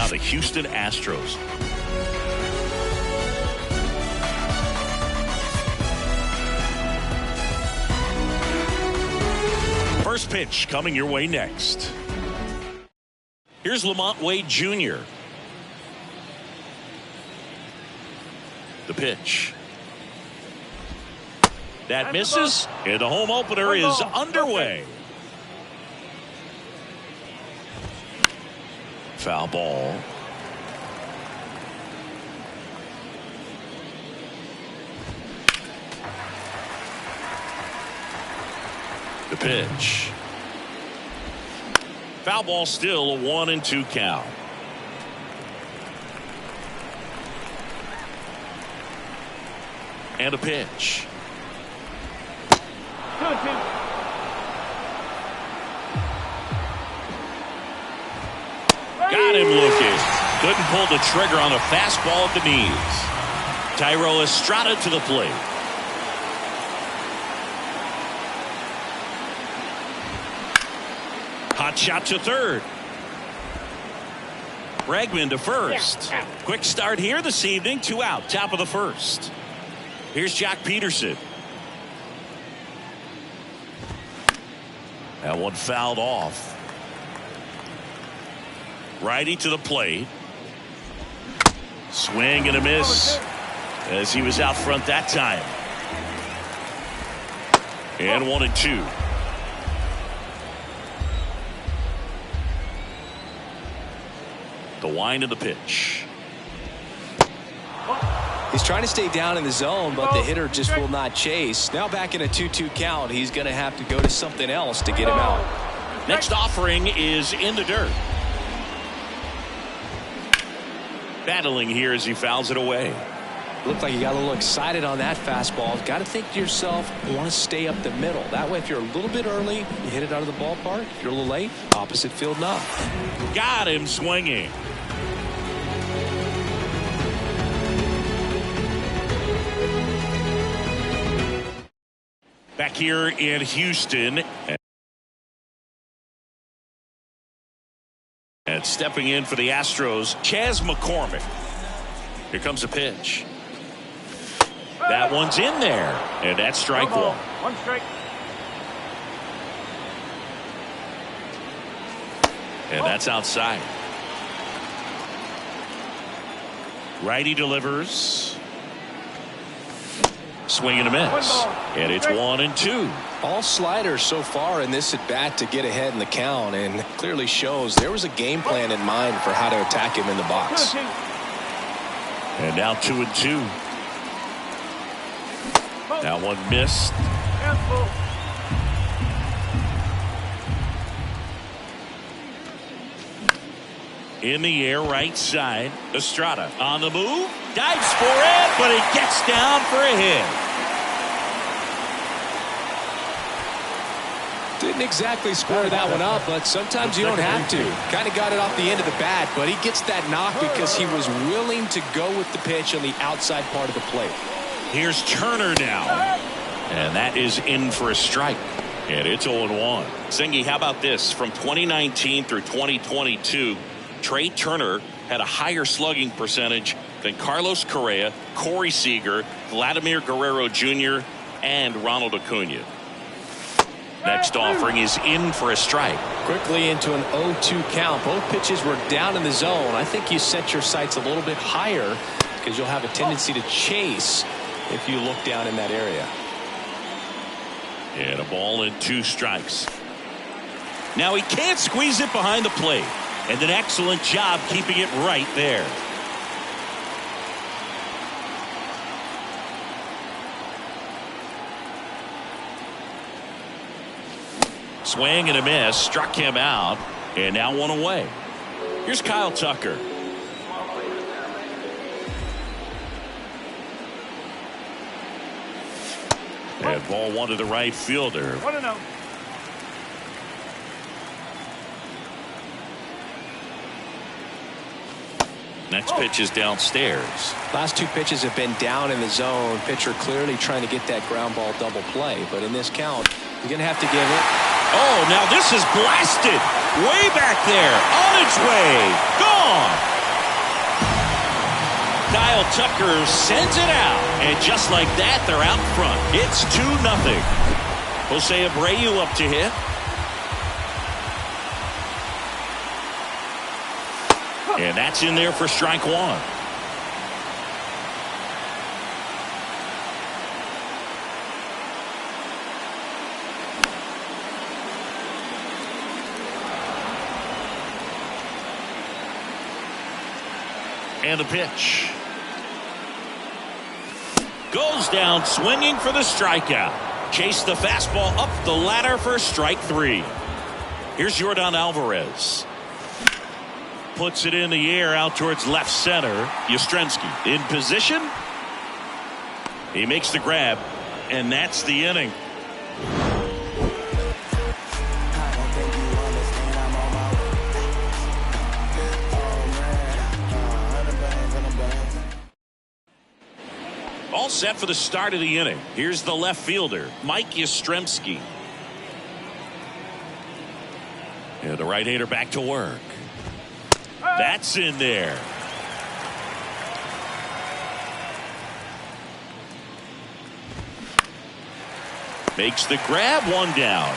on the Houston Astros. First pitch coming your way next. Here's Lamont Wade Jr. The pitch. That misses, and the home opener is underway. Foul ball. The pitch. Foul ball, still a 1-2 count. And a pitch. Got him looking. Couldn't pull the trigger on a fastball at the knees. Thairo Estrada to the plate. Hot shot to third. Bregman to first. Quick start here this evening. 2 out. Top of the first. Here's Jock Peterson. That one fouled off. Righty to the plate. Swing and a miss as he was out front that time. And 1-2. The wind of the pitch. He's trying to stay down in the zone, but the hitter just will not chase. Now back in a 2-2 count. He's going to have to go to something else to get him out. Next offering is in the dirt. Battling here as he fouls it away. Looked like you got a little excited on that fastball. Got to think to yourself, you want to stay up the middle. That way, if you're a little bit early, you hit it out of the ballpark. If you're a little late, opposite field knock. Got him swinging. Back here in Houston. And stepping in for the Astros, Chas McCormick. Here comes the pitch. That one's in there. And that's strike one. One strike. And that's outside. Righty delivers. Swing and a miss. And it's 1-2. All sliders so far in this at bat to get ahead in the count, and clearly shows there was a game plan in mind for how to attack him in the box. And now 2-2. That one missed. In the air, right side. Estrada on the move. Dives for it, but it gets down for a hit. Didn't exactly square that one up, but sometimes you don't have to. Kind of got it off the end of the bat, but he gets that knock because he was willing to go with the pitch on the outside part of the plate. Here's Turner now. And that is in for a strike. And it's 0-1. Zingy, how about this? From 2019 through 2022, Trey Turner had a higher slugging percentage than Carlos Correa, Corey Seager, Vladimir Guerrero Jr., and Ronald Acuna. Next offering is in for a strike. Quickly into an 0-2 count. Both pitches were down in the zone. I think you set your sights a little bit higher because you'll have a tendency to chase if you look down in that area. And a ball and 2 strikes. Now he can't squeeze it behind the plate. And an excellent job keeping it right there. Swing and a miss. Struck him out. And now 1 away. Here's Kyle Tucker. And ball 1 to the right fielder. 1-0. Next pitch is downstairs. Last 2 pitches have been down in the zone. Pitcher clearly trying to get that ground ball double play. But in this count, you're going to have to give it. Oh, now this is blasted. Way back there. On its way. Gone. Tucker sends it out. And just like that, they're out front. It's 2-0. Jose Abreu up to hit. And that's in there for strike one. And the pitch. Goes down swinging for the strikeout. Chase the fastball up the ladder for strike three. Here's Yordan Alvarez. Puts it in the air out towards left center. Yastrzemski in position. He makes the grab, and that's the inning. All set for the start of the inning. Here's the left fielder, Mike Yastrzemski. And the right-hander back to work. That's in there. Makes the grab, one down.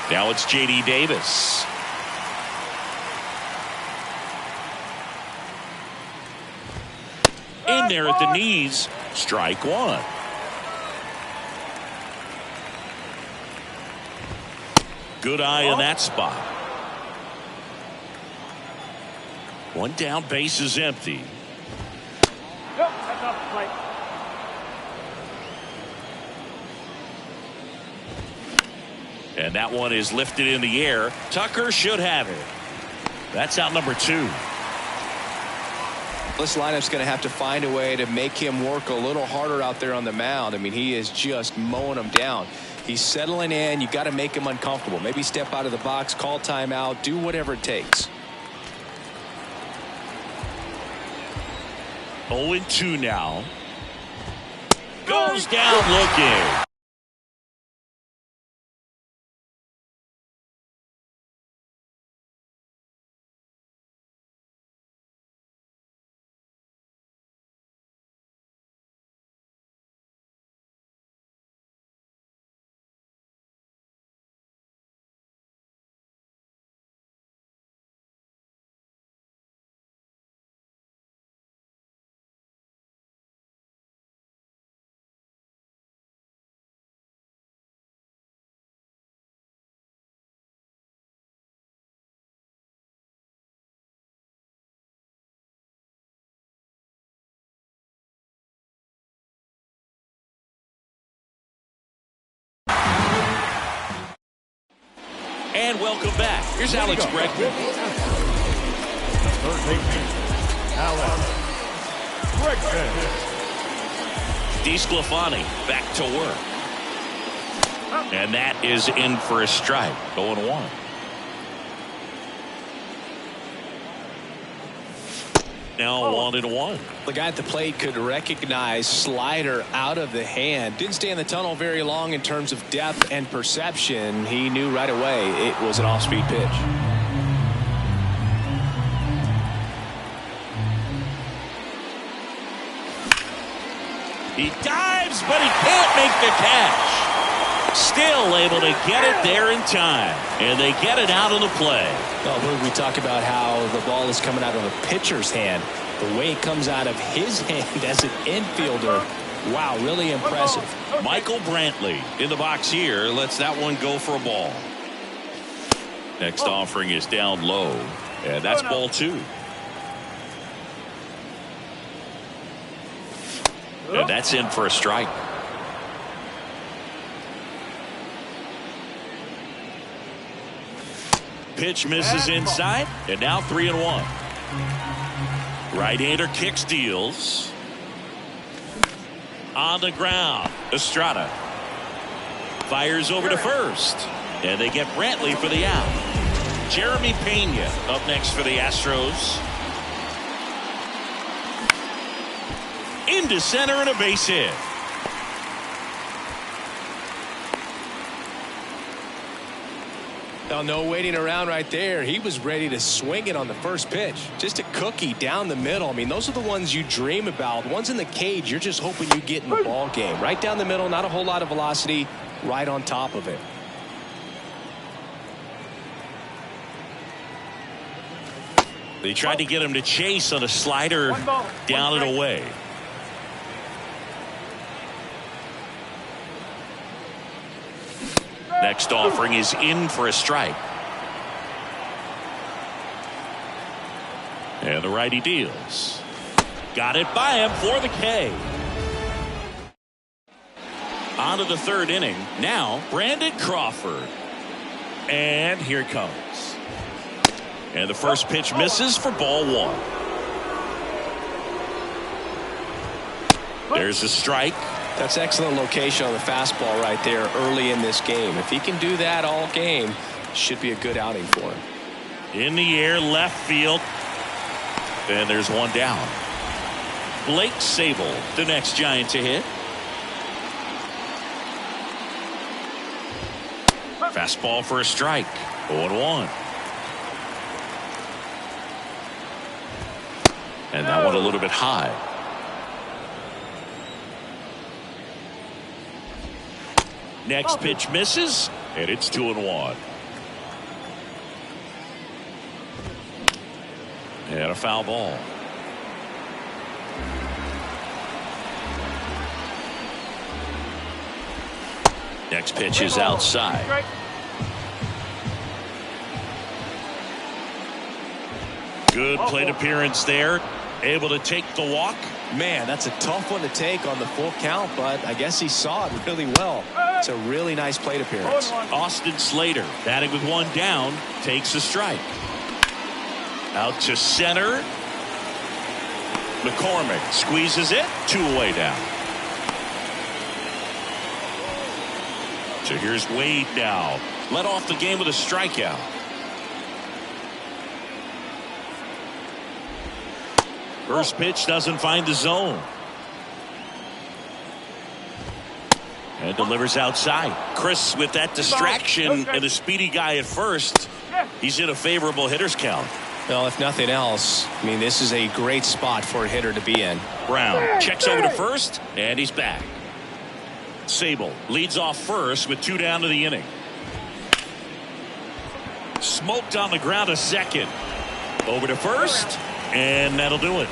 Now it's J.D. Davis. In there at the knees. Strike one. Good eye in that spot. One down, base is empty. And that one is lifted in the air. Tucker should have it. That's out number two. This lineup's going to have to find a way to make him work a little harder out there on the mound. I mean, he is just mowing them down. He's settling in. You got to make him uncomfortable. Maybe step out of the box, call timeout, do whatever it takes. 0-2 now. Goes down looking. And welcome back. Here's Alex Bregman. Alex Bregman. DeSclafani back to work. And that is in for a strike. 0-1. Now 1-1. The guy at the plate could recognize slider out of the hand. Didn't stay in the tunnel very long in terms of depth and perception. He knew right away it was an off-speed pitch. He dives, but he can't make the catch. Still able to get it there in time. And they get it out of the play. Oh, we talk about how the ball is coming out of a pitcher's hand. The way it comes out of his hand as an infielder. Wow, really impressive. Michael Brantley in the box here. Lets that one go for a ball. Next offering is down low. And that's ball two. And that's in for a strike. Pitch misses inside, and now 3-1. Right-hander kicks, deals. On the ground, Estrada fires over to first, and they get Brantley for the out. Jeremy Pena up next for the Astros. Into center and a base hit. Well, no waiting around right there. He was ready to swing it on the first pitch. Just a cookie down the middle. I mean, those are the ones you dream about. The ones in the cage, you're just hoping you get in the ball game. Right down the middle, not a whole lot of velocity, right on top of it. They tried to get him to chase on a slider down and away. Next offering is in for a strike. And the righty deals. Got it by him for the K. On to the third inning. Now, Brandon Crawford. And here it comes. And the first pitch misses for ball one. There's a strike. That's excellent location on the fastball right there early in this game. If he can do that all game, should be a good outing for him. In the air, left field. And there's one down. Blake Sable, the next Giant to hit. Fastball for a strike. 0-1. And that one a little bit high. Next pitch misses, and it's 2-1. And a foul ball. Next pitch is outside. Good plate appearance there. Able to take the walk. Man, that's a tough one to take on the full count, but I guess he saw it really well. It's a really nice plate appearance. Austin Slater, batting with one down, takes a strike. Out to center. McCormick squeezes it. 2 away down. So here's Wade now. Led off the game with a strikeout. First pitch doesn't find the zone. And delivers outside. Chris with that distraction and a speedy guy at first. He's in a favorable hitter's count. Well, if nothing else, I mean, this is a great spot for a hitter to be in. Brown checks over to first, and he's back. Sable leads off first with 2 down to the inning. Smoked on the ground a second. Over to first, and that'll do it.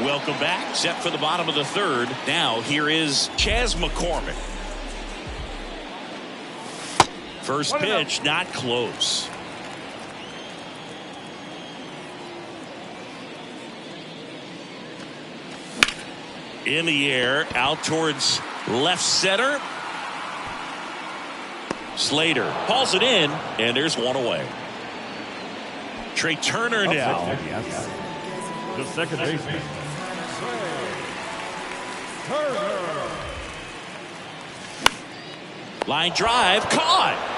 Welcome back. Set for the bottom of the third. Now here is Chas McCormick. First pitch not close. In the air, out towards left center. Slater hauls it in, and there's one away. Trey Turner now. The second baseman. Turner. Line drive, caught.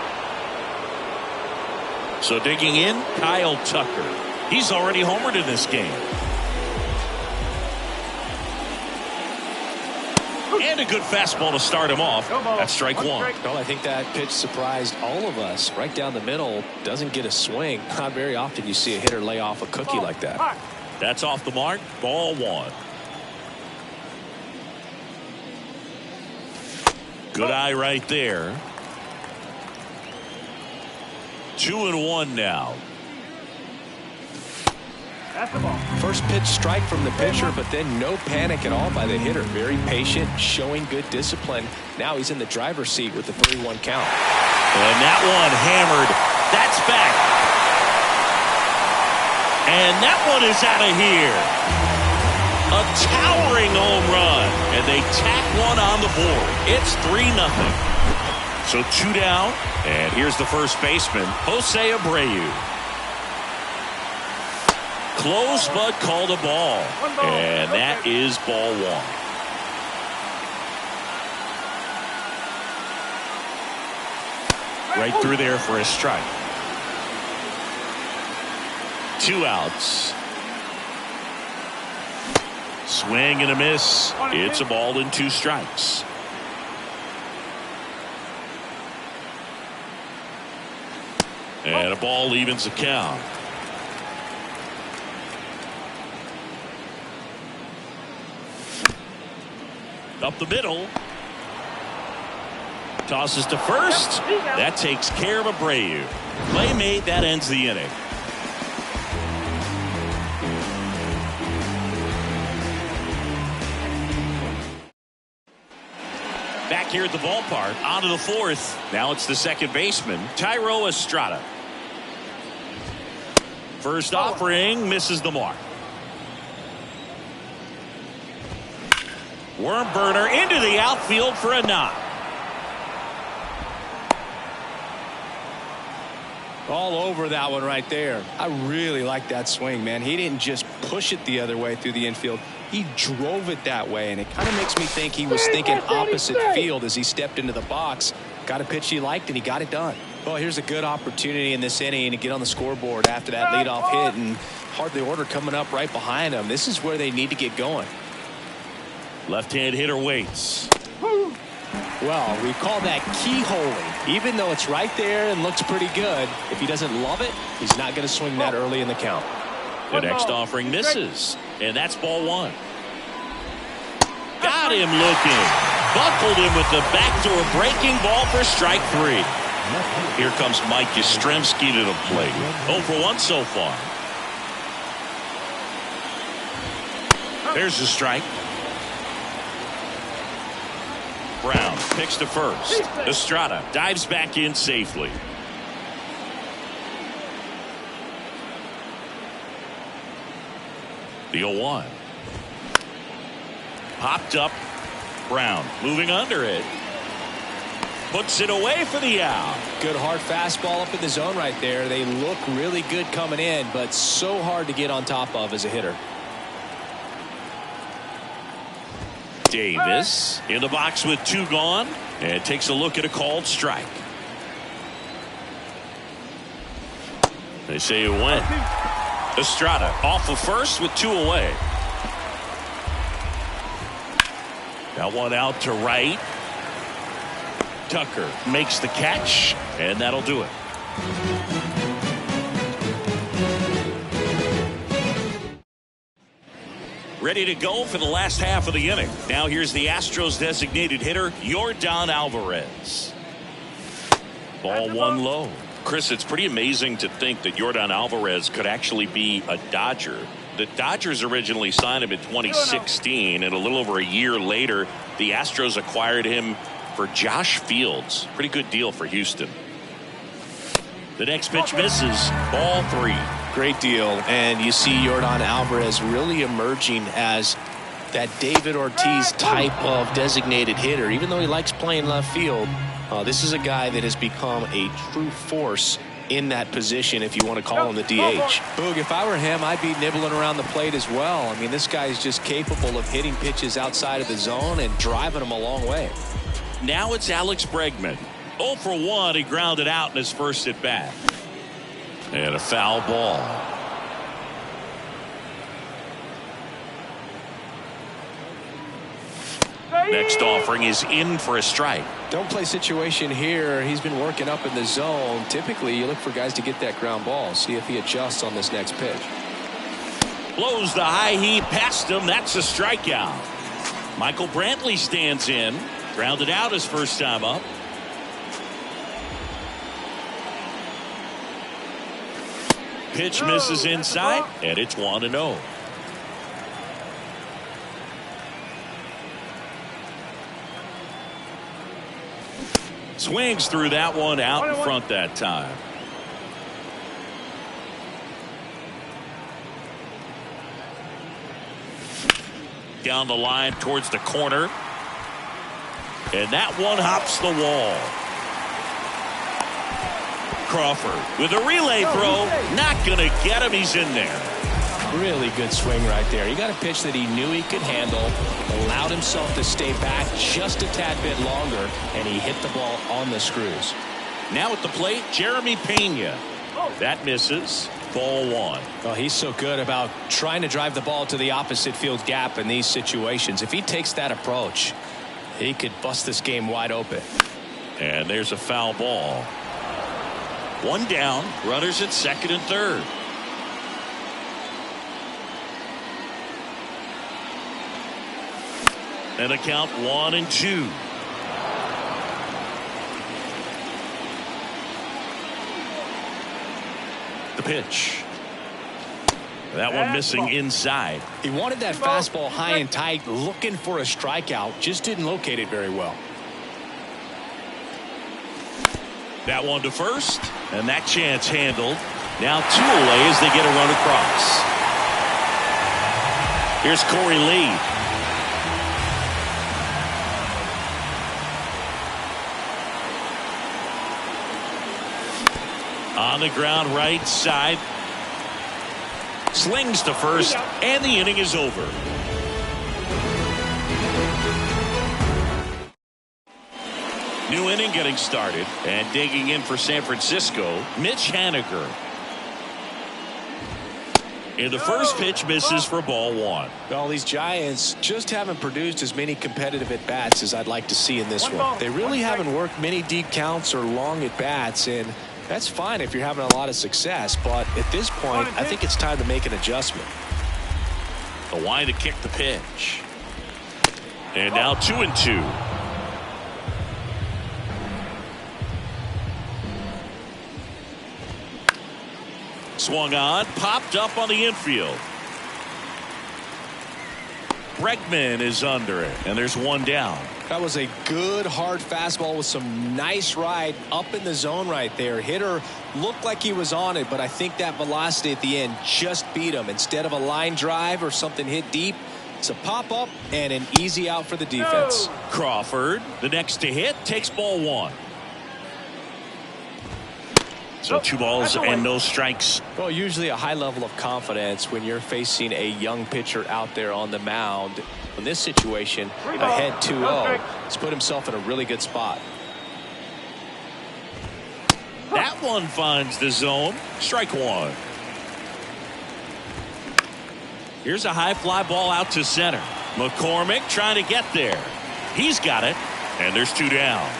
So digging in, Kyle Tucker. He's already homered in this game. And a good fastball to start him off. That's strike one. Well, I think that pitch surprised all of us. Right down the middle, doesn't get a swing. Not very often you see a hitter lay off a cookie like that. That's off the mark. Ball one. Good eye right there. 2-1 now. First pitch strike from the pitcher, but then no panic at all by the hitter. Very patient, showing good discipline. Now he's in the driver's seat with the 3-1 count. And that one hammered. That's back. And that one is out of here. A towering home run. And they tack one on the board. It's 3-0. So 2 down. And here's the first baseman, Jose Abreu. Close, but called a ball. And that is ball one. Right through there for a strike. 2 outs. Swing and a miss. It's a ball and 2 strikes. And a ball evens the count. Up the middle. Tosses to first. That takes care of Abreu. Play made. That ends the inning. Back here at the ballpark, on to the fourth. Now it's the second baseman, Thairo Estrada. First offering misses the mark. Worm burner into the outfield for a knock. All over that one right there. I really like that swing, man. He didn't just push it the other way through the infield. He drove it that way, and it kind of makes me think he was thinking opposite field as he stepped into the box. Got a pitch he liked, and he got it done. Well, here's a good opportunity in this inning to get on the scoreboard after that leadoff hit, and hardly order coming up right behind him. This is where they need to get going. Left-hand hitter waits. Well, we call that keyholing. Even though it's right there and looks pretty good, if he doesn't love it, he's not going to swing that early in the count. The next offering misses, and that's ball one. Got him looking. Buckled him with the backdoor breaking ball for strike three. Here comes Mike Yastrzemski to the plate. 0 for 1 so far. There's the strike. Brown picks to first. Estrada dives back in safely. The 0-1. Popped up. Brown moving under it. Puts it away for the out. Good hard fastball up in the zone right there. They look really good coming in, but so hard to get on top of as a hitter. Davis in the box with 2 gone and takes a look at a called strike. They say it went. Estrada off of first with 2 away. That one out to right. Tucker makes the catch, and that'll do it. Ready to go for the last half of the inning. Now here's the Astros designated hitter, Yordan Alvarez. Ball 1 low. Chris, it's pretty amazing to think that Yordan Alvarez could actually be a Dodger. The Dodgers originally signed him in 2016, and a little over a year later, the Astros acquired him for Josh Fields. Pretty good deal for Houston. The next pitch misses. Ball 3. Great deal, and you see Yordan Alvarez really emerging as that David Ortiz type of designated hitter. Even though he likes playing left field, this is a guy that has become a true force in that position, if you want to call him the DH. Boog, if I were him, I'd be nibbling around the plate as well. I mean, this guy is just capable of hitting pitches outside of the zone and driving them a long way. Now it's Alex Bregman. 0 for 1. He grounded out in his first at bat. And a foul ball. Next offering is in for a strike. Don't play situation here. He's been working up in the zone. Typically, you look for guys to get that ground ball. See if he adjusts on this next pitch. Blows the high heat past him. That's a strikeout. Michael Brantley stands in. Grounded out his first time up. Pitch misses inside, and it's 1-0. Swings through that one out in front that time. Down the line towards the corner. And that one hops the wall. Crawford with a relay throw. Not going to get him. He's in there. Really good swing right there. He got a pitch that he knew he could handle, allowed himself to stay back just a tad bit longer, and he hit the ball on the screws. Now at the plate, Jeremy Pena. That misses. Ball 1. Well, he's so good about trying to drive the ball to the opposite field gap in these situations. If he takes that approach, he could bust this game wide open. And there's a foul ball. One down, runners at second and third. And a count 1-2. The pitch. That one missing inside. He wanted that fastball high and tight, looking for a strikeout. Just didn't locate it very well. That one to first, and that chance handled. Now 2 away as they get a run across. Here's Corey Lee. On the ground right side. Slings to first, and the inning is over. New inning getting started, and digging in for San Francisco, Mitch Haniger. And the first pitch misses for ball 1. Well, these Giants just haven't produced as many competitive at-bats as I'd like to see in this one. They really haven't worked many deep counts or long at-bats, and that's fine if you're having a lot of success, but at this point, I think it's time to make an adjustment. The line to kick the pitch. And now 2-2. Swung on, popped up on the infield. Bregman is under it, and there's one down. That was a good hard fastball with some nice ride up in the zone right there. Hitter looked like he was on it, but I think that velocity at the end just beat him. Instead of a line drive or something hit deep, it's a pop up and an easy out for the defense. Crawford, the next to hit, takes ball 1. So 2 balls and no strikes. Well, usually a high level of confidence when you're facing a young pitcher out there on the mound. In this situation, ahead 2-0, he's put himself in a really good spot. That one finds the zone. Strike 1. Here's a high fly ball out to center. McCormick trying to get there. He's got it, and there's 2 down.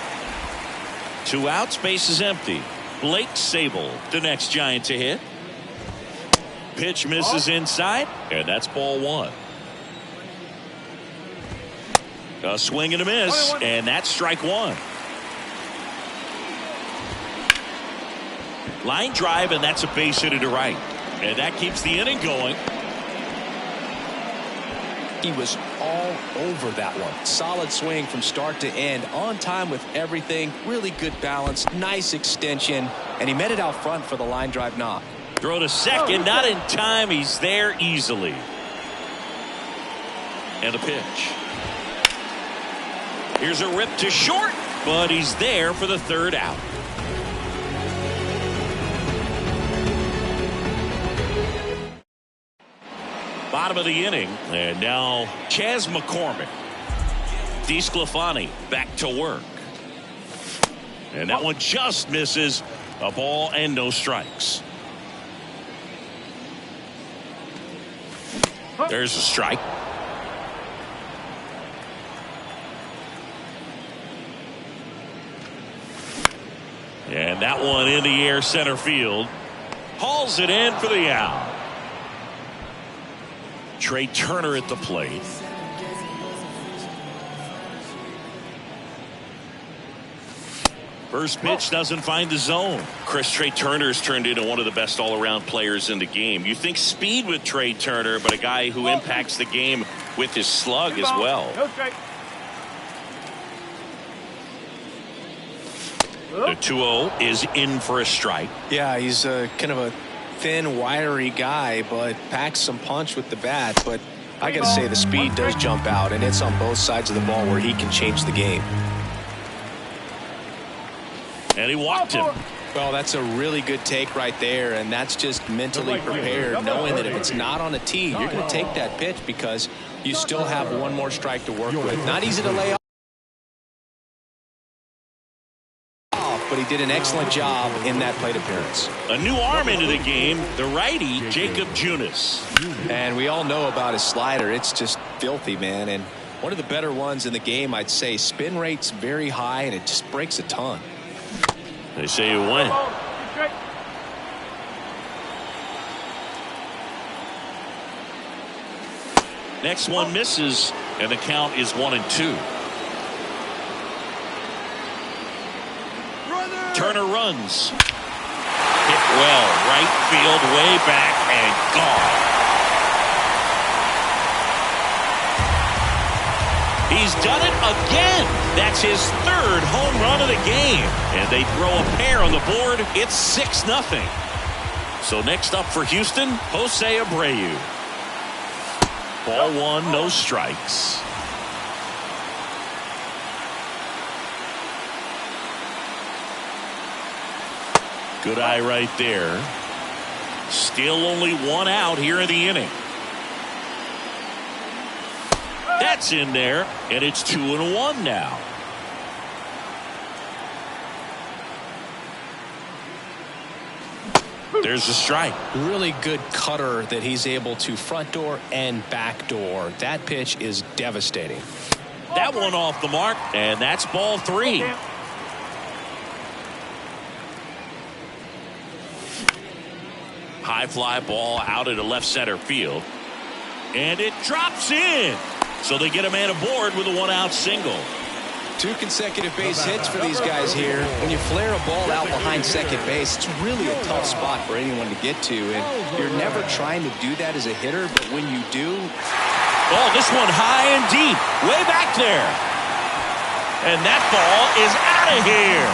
2 outs, base is empty. Blake Sable, the next Giant to hit. Pitch misses inside, and that's ball 1. A swing and a miss, and that's strike 1. Line drive, and that's a base hit to right. And that keeps the inning going. He was all over that one. Solid swing from start to end, on time with everything. Really good balance, nice extension, and he met it out front for the line drive knock. Throw to second, not in time. He's there easily. And a pitch. Here's a rip to short, but he's there for the 3rd out. Bottom of the inning, and now Chas McCormick. DeSclafani back to work. And that one just misses. A ball and no strikes. There's a strike. And that one in the air center field. Hauls it in for the out. Trey Turner at the plate. First pitch doesn't find the zone. Trey Turner's turned into one of the best all-around players in the game. You think speed with Trey Turner, but a guy who impacts the game with his slug as well. The 2-0 is in for a strike. Yeah, he's kind of a thin, wiry guy, but packs some punch with the bat. But I got to say, the speed does jump out, and it's on both sides of the ball where he can change the game. And he walked him. Well, that's a really good take right there, and that's just mentally prepared, knowing that if it's not on a tee, you're going to take that pitch because you still have one more strike to work with. Not easy to lay off, but he did an excellent job in that plate appearance. A new arm into the game, the righty, Jacob Junis. And we all know about his slider. It's just filthy, man, and one of the better ones in the game, I'd say. Spin rate's very high, and it just breaks a ton. They say you win. Next one misses, and the count is 1-2. Turner runs. Hit well, right field, way back, and gone. He's done it again. That's his third home run of the game. And they throw a pair on the board. It's 6-0. So next up for Houston, Jose Abreu. Ball one, no strikes. Good eye right there. Still only one out here in the inning. That's in there, and it's 2-1 now. There's a strike. Really good cutter that he's able to front door and back door. That pitch is devastating. That one off the mark, and that's ball three. High fly ball out into left center field. And it drops in. So they get a man aboard with a one-out single. 2 consecutive base hits for these guys here. When you flare a ball out behind second base, it's really a tough spot for anyone to get to. And you're never trying to do that as a hitter, but when you do. Oh, this one high and deep. Way back there. And that ball is out of here.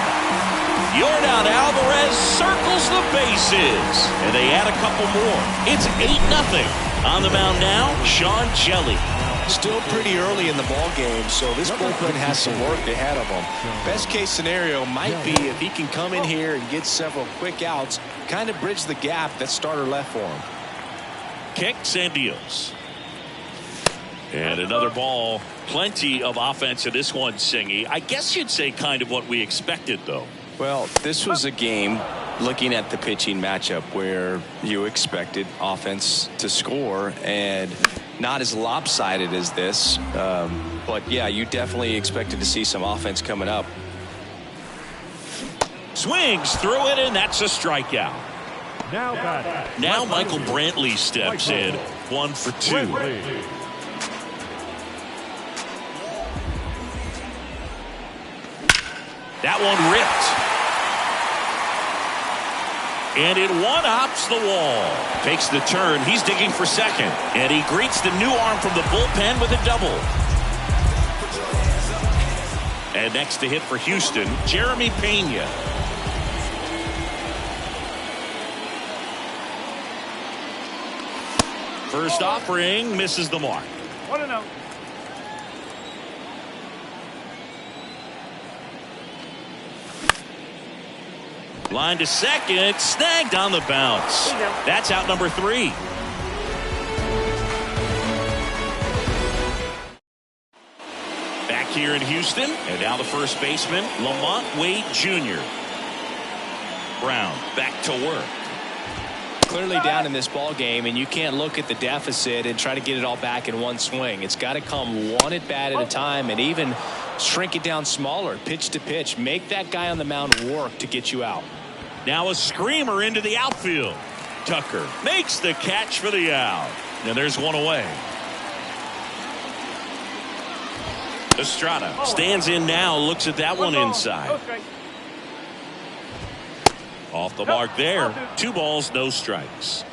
Yordan Alvarez circles the bases. And they add a couple more. It's 8-0. On the mound now, Sean Jelly. Still pretty early in the ball game, so this bullpen has some work ahead of them. Best case scenario might be if he can come in here and get several quick outs, kind of bridge the gap that starter left for him. Kicks and deals. And another ball. Plenty of offense in this one, Singy. I guess you'd say kind of what we expected, though. Well, this was a game, looking at the pitching matchup, where you expected offense to score, and not as lopsided as this. But, yeah, you definitely expected to see some offense coming up. Swings through it, and that's a strikeout. Now Michael Brantley steps in. 1 for 2. That one ripped. And it one-hops the wall. Takes the turn. He's digging for second. And he greets the new arm from the bullpen with a double. And next to hit for Houston, Jeremy Pena. First offering misses the mark. 1-0. Line to second, snagged on the bounce. That's out number 3. Back here in Houston, and now the first baseman, Lamont Wade Jr. Brown back to work. Clearly down in this ball game, and you can't look at the deficit and try to get it all back in one swing. It's got to come one at bat at a time, and even shrink it down smaller, pitch to pitch. Make that guy on the mound work to get you out. Now a screamer into the outfield. Tucker makes the catch for the out. And there's one away. Estrada stands in now, looks at that one inside. Off the mark there. 2 balls, no strikes.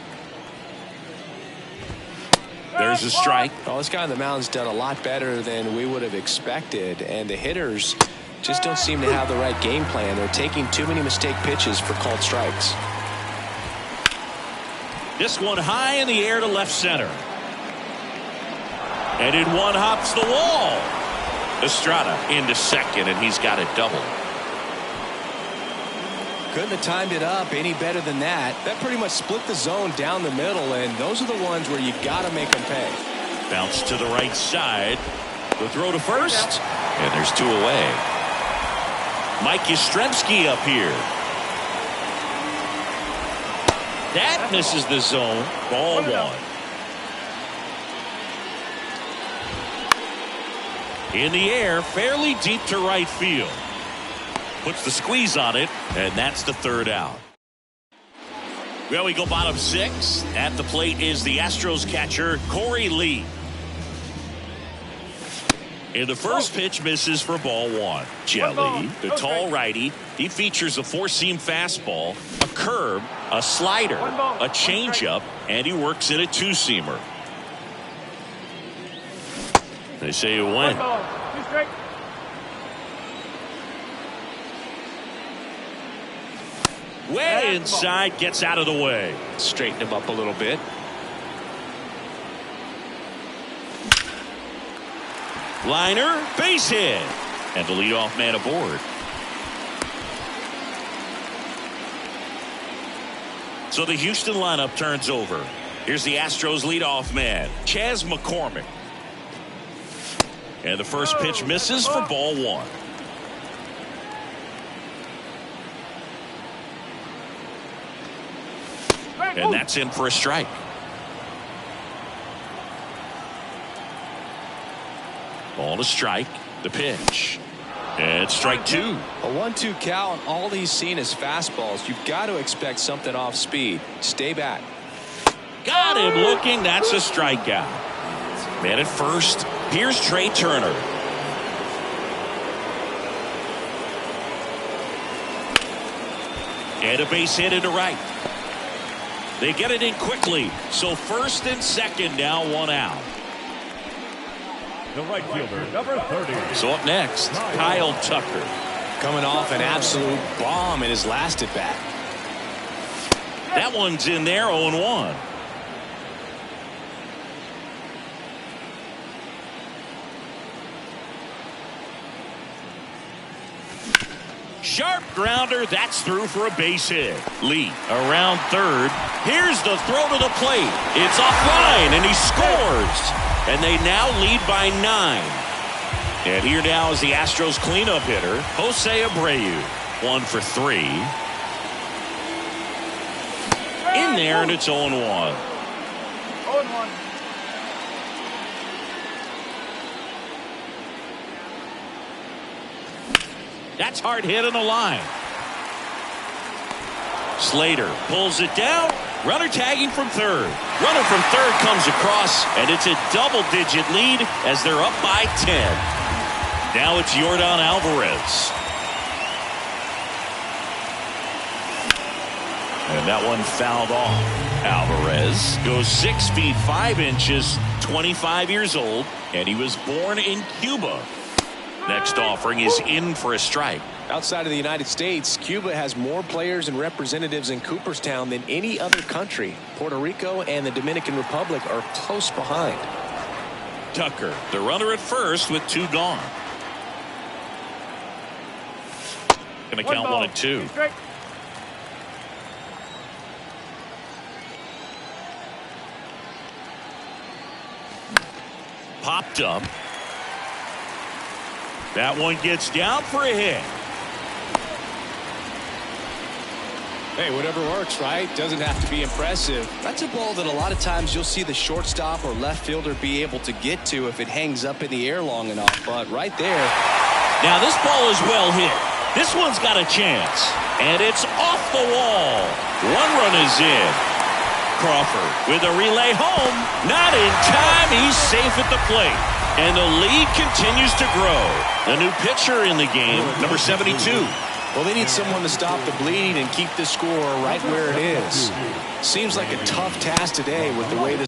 There's a strike. Well, this guy on the mound's done a lot better than we would have expected, and the hitters just don't seem to have the right game plan. They're taking too many mistake pitches for called strikes. This one high in the air to left center. And it one-hops the wall. Estrada into second, and he's got a double. Couldn't have timed it up any better than that. That pretty much split the zone down the middle, and those are the ones where you got to make them pay. Bounce to the right side. The throw to first, and there's 2 away. Mike Yastrzemski up here. That misses the zone. Ball 1. In the air, fairly deep to right field. Puts the squeeze on it, and that's the 3rd out. Well, we go bottom 6. At the plate is the Astros catcher, Corey Lee. And the first pitch misses for ball one. Jelly, the tall righty, he features a four-seam fastball, a curve, a slider, a changeup, and he works in a two-seamer. They say a win. Way inside, gets out of the way. Straighten him up a little bit. Liner, base hit. And the leadoff man aboard. So the Houston lineup turns over. Here's the Astros leadoff man, Chas McCormick. And the first pitch misses for ball one. And that's in for a strike. Ball to strike. The pitch. And strike two. A 1-2 count. All he's seen is fastballs. You've got to expect something off speed. Stay back. Got him looking. That's a strikeout. Man at first. Here's Trey Turner. And a base hit into right. They get it in quickly. So first and second now, one out. The right fielder, number 30. So up next, Kyle Tucker. Coming off an absolute bomb in his last at bat. That one's in there, 0-1. Sharp grounder, that's through for a base hit. Lee around third. Here's the throw to the plate. It's offline, and he scores. And they now lead by 9. And here now is the Astros cleanup hitter, Jose Abreu. 1 for 3. In there, and it's 0-1. 0-1. That's hard hit on the line. Slater pulls it down. Runner tagging from third. Runner from third comes across, and it's a double-digit lead as they're up by 10. Now it's Yordan Alvarez. And that one fouled off. Alvarez goes 6 feet 5 inches, 25 years old, and he was born in Cuba. Next offering is in for a strike. Outside of the United States, Cuba has more players and representatives in Cooperstown than any other country. Puerto Rico and the Dominican Republic are close behind. Tucker, the runner at first with 2 gone. Going to count 1 and 2. Popped up. That one gets down for a hit. Hey, whatever works, right? Doesn't have to be impressive. That's a ball that a lot of times you'll see the shortstop or left fielder be able to get to if it hangs up in the air long enough. But right there. Now this ball is well hit. This one's got a chance. And it's off the wall. 1 run is in. Crawford with a relay home. Not in time. He's safe at the plate. And the lead continues to grow. The new pitcher in the game, number 72. Well, they need someone to stop the bleeding and keep the score right where it is. Seems like a tough task today with the way this